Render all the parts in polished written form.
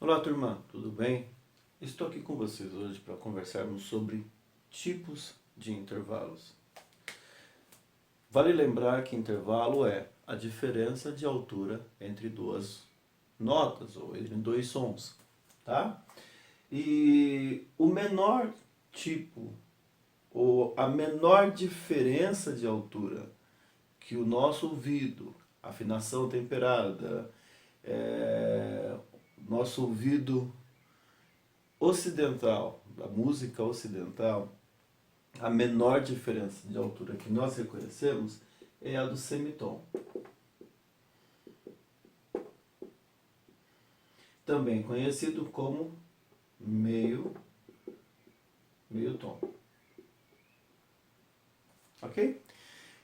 Olá, turma, tudo bem? Estou aqui com vocês hoje para conversarmos sobre tipos de intervalos. Vale lembrar que intervalo é a diferença de altura entre duas notas ou entre dois sons, tá? E o menor tipo ou a menor diferença de altura que o nosso ouvido, afinação temperada, nosso ouvido ocidental, da música ocidental, a menor diferença de altura que nós reconhecemos é a do semitom. Também conhecido como meio tom. Ok?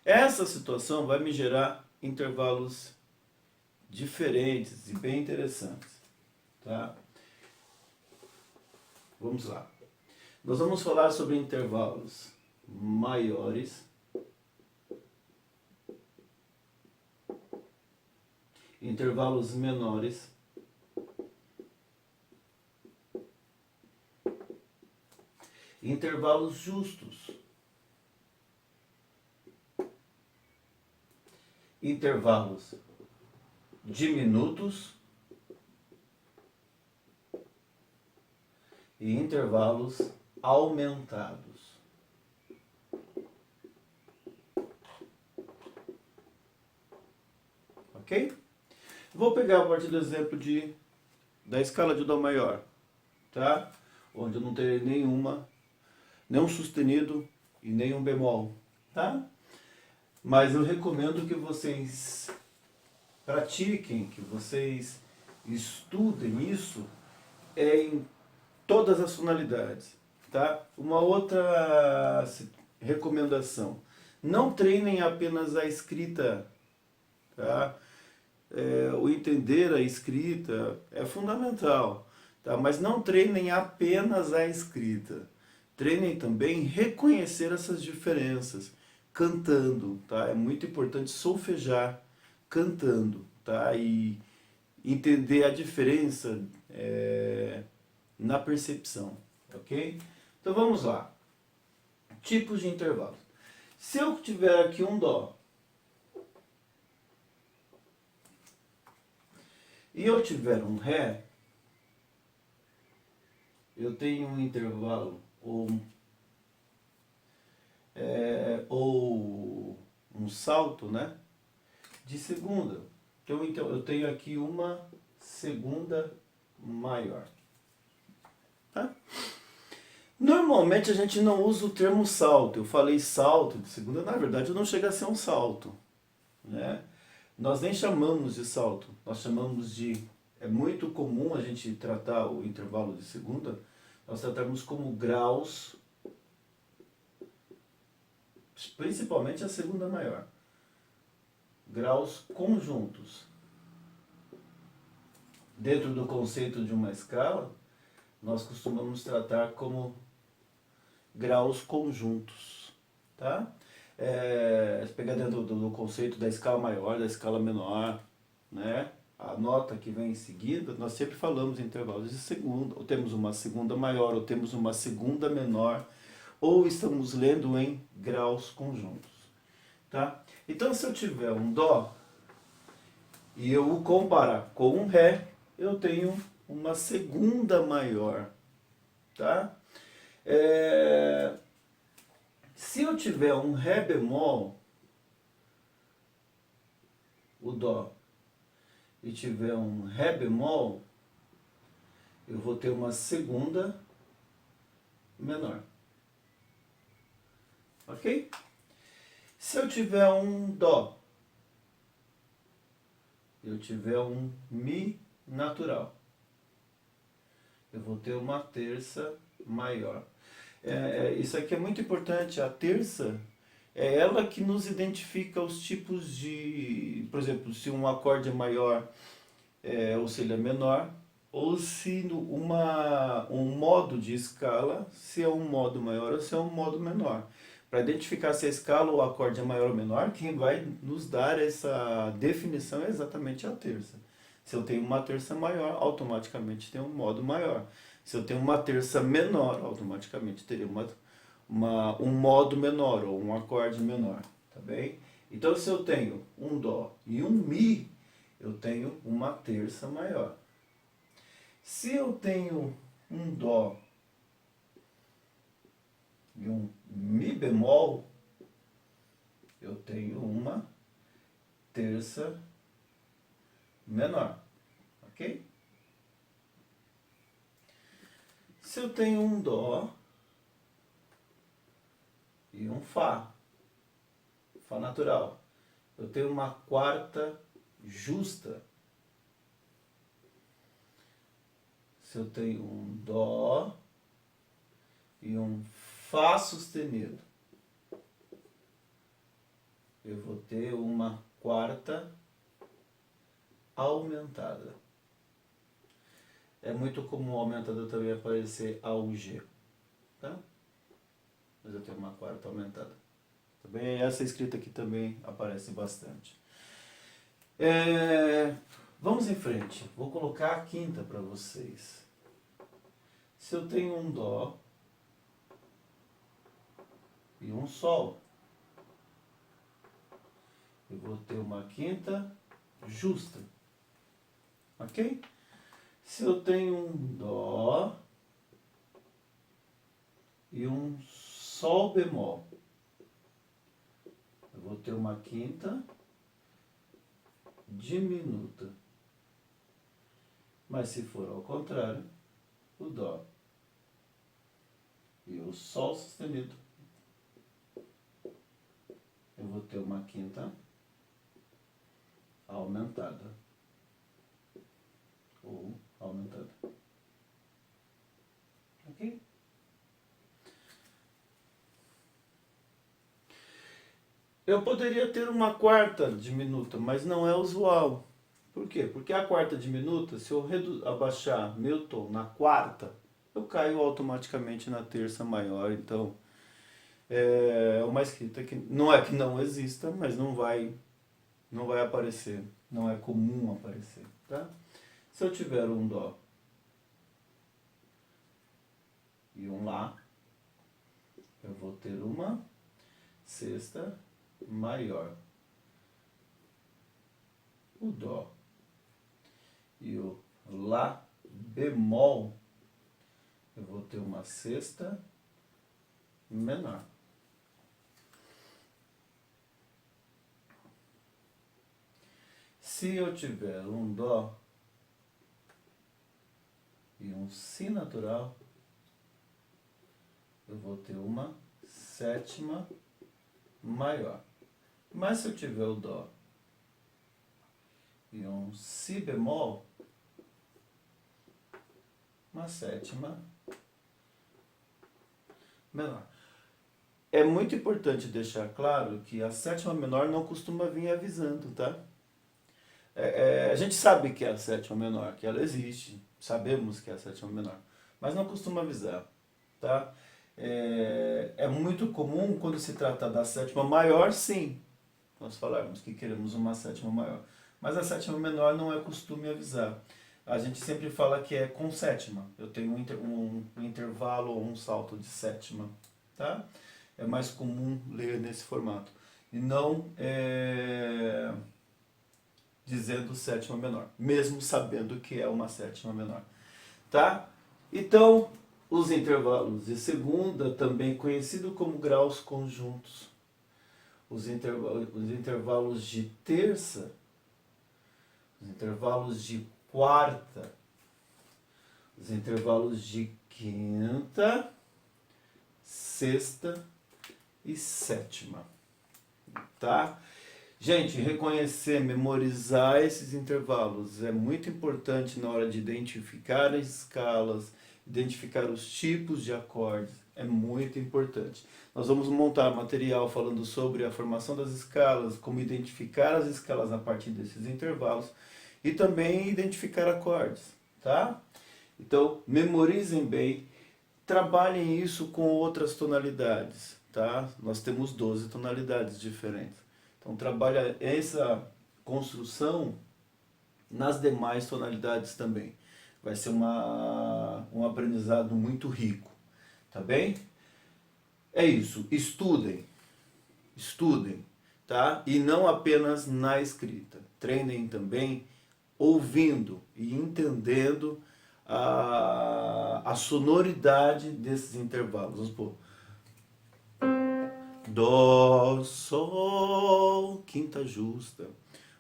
Essa situação vai me gerar intervalos diferentes e bem interessantes. Tá? Vamos lá. Nós vamos falar sobre intervalos maiores, intervalos menores e intervalos justos. Intervalos diminutos e intervalos aumentados. Ok? Vou pegar a partir do exemplo da escala de Dó maior, tá? Onde eu não terei nenhum sustenido e nenhum bemol, tá? Mas eu recomendo que vocês pratiquem, que vocês estudem isso em todas as tonalidades, tá? Uma outra recomendação: não treinem apenas a escrita, tá? O entender a escrita é fundamental, tá? Mas não treinem apenas a escrita. Treinem também reconhecer essas diferenças cantando, tá? É muito importante solfejar cantando, tá? E entender a diferença na percepção, ok? Então vamos lá. Tipos de intervalos. Se eu tiver aqui um Dó e eu tiver um Ré, eu tenho um intervalo ou um salto, né, de segunda. Então eu tenho aqui uma segunda maior. Tá? Normalmente a gente não usa o termo salto. Eu falei salto de segunda, na verdade não chega a ser um salto, né? Nós nem chamamos de salto, nós chamamos de... É muito comum a gente tratar o intervalo de segunda, nós tratamos como graus, principalmente a segunda maior. Graus conjuntos. Dentro do conceito de uma escala, nós costumamos tratar como graus conjuntos, tá? Se pegar dentro do conceito da escala maior, da escala menor, né? A nota que vem em seguida, nós sempre falamos em intervalos de segunda, ou temos uma segunda maior, ou temos uma segunda menor, ou estamos lendo em graus conjuntos, tá? Então, se eu tiver um Dó e eu o comparar com um Ré, eu tenho uma segunda maior, tá? Se eu tiver um Ré bemol, o Dó, e tiver um Ré bemol, eu vou ter uma segunda menor. Ok? Se eu tiver um Dó, eu tiver um Mi natural, eu vou ter uma terça maior. Isso aqui é muito importante. A terça é ela que nos identifica os tipos de... Por exemplo, se um acorde é maior, ou se ele é menor, ou se um modo de escala, se é um modo maior ou se é um modo menor. Para identificar se a escala ou o acorde é maior ou menor, quem vai nos dar essa definição é exatamente a terça. Se eu tenho uma terça maior, automaticamente tem um modo maior. Se eu tenho uma terça menor, automaticamente teria um modo menor ou um acorde menor, tá bem? Então se eu tenho um dó e um mi, eu tenho uma terça maior. Se eu tenho um dó e um mi bemol, eu tenho uma terça menor, ok? Se eu tenho um dó e um fá natural, eu tenho uma quarta justa. Se eu tenho um dó e um fá sustenido, eu vou ter uma quarta aumentada. É muito comum aumentada também aparecer AUG, tá? Mas eu tenho uma quarta aumentada. Também essa escrita aqui também aparece bastante. Vamos em frente. Vou colocar a quinta para vocês. Se eu tenho um dó e um sol, eu vou ter uma quinta justa, ok? Se eu tenho um dó e um sol bemol, eu vou ter uma quinta diminuta. Mas se for ao contrário, o dó e o sol sustenido, eu vou ter uma quinta aumentada ou aumentada. Ok? Eu poderia ter uma quarta diminuta, mas não é usual. Por quê? Porque a quarta diminuta, se eu abaixar meu tom na quarta, eu caio automaticamente na terça maior. Então, é uma escrita que não é que não exista, mas não vai aparecer. Não é comum aparecer, tá? Se eu tiver um dó e um lá, eu vou ter uma sexta maior. O dó e o lá bemol, eu vou ter uma sexta menor. Se eu tiver um dó e um si natural, eu vou ter uma sétima maior. Mas se eu tiver o dó e um si bemol, uma sétima menor. É muito importante deixar claro que a sétima menor não costuma vir avisando, tá? A gente sabe que é a sétima menor, que ela existe, sabemos que é a sétima menor, mas não costuma avisar, tá? É muito comum quando se trata da sétima maior, sim, nós falarmos que queremos uma sétima maior, mas a sétima menor não é costume avisar. A gente sempre fala que é com sétima, eu tenho um intervalo ou um salto de sétima, tá? É mais comum ler nesse formato, e não dizendo sétima menor, mesmo sabendo que é uma sétima menor, tá? Então, os intervalos de segunda, também conhecido como graus conjuntos, os intervalos de terça, os intervalos de quarta, os intervalos de quinta, sexta e sétima, tá? Gente, reconhecer, memorizar esses intervalos é muito importante na hora de identificar as escalas, identificar os tipos de acordes, é muito importante. Nós vamos montar material falando sobre a formação das escalas, como identificar as escalas a partir desses intervalos e também identificar acordes, tá? Então, memorizem bem, trabalhem isso com outras tonalidades, tá? Nós temos 12 tonalidades diferentes. Então, trabalha essa construção nas demais tonalidades também. Vai ser um aprendizado muito rico, tá bem? É isso, estudem, tá? E não apenas na escrita. Treinem também ouvindo e entendendo a sonoridade desses intervalos. Vamos supor, Dó, Sol, quinta justa,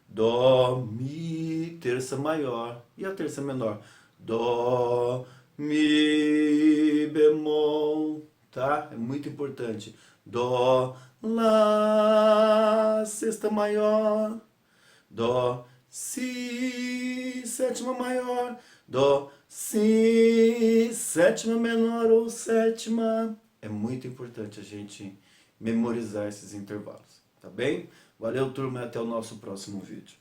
Dó, Mi, terça maior e a terça menor. Dó, Mi, bemol, tá? É muito importante. Dó, Lá, sexta maior. Dó, Si, sétima maior. Dó, Si, sétima menor ou sétima. É muito importante a gente memorizar esses intervalos, tá bem? Valeu, turma, e até o nosso próximo vídeo.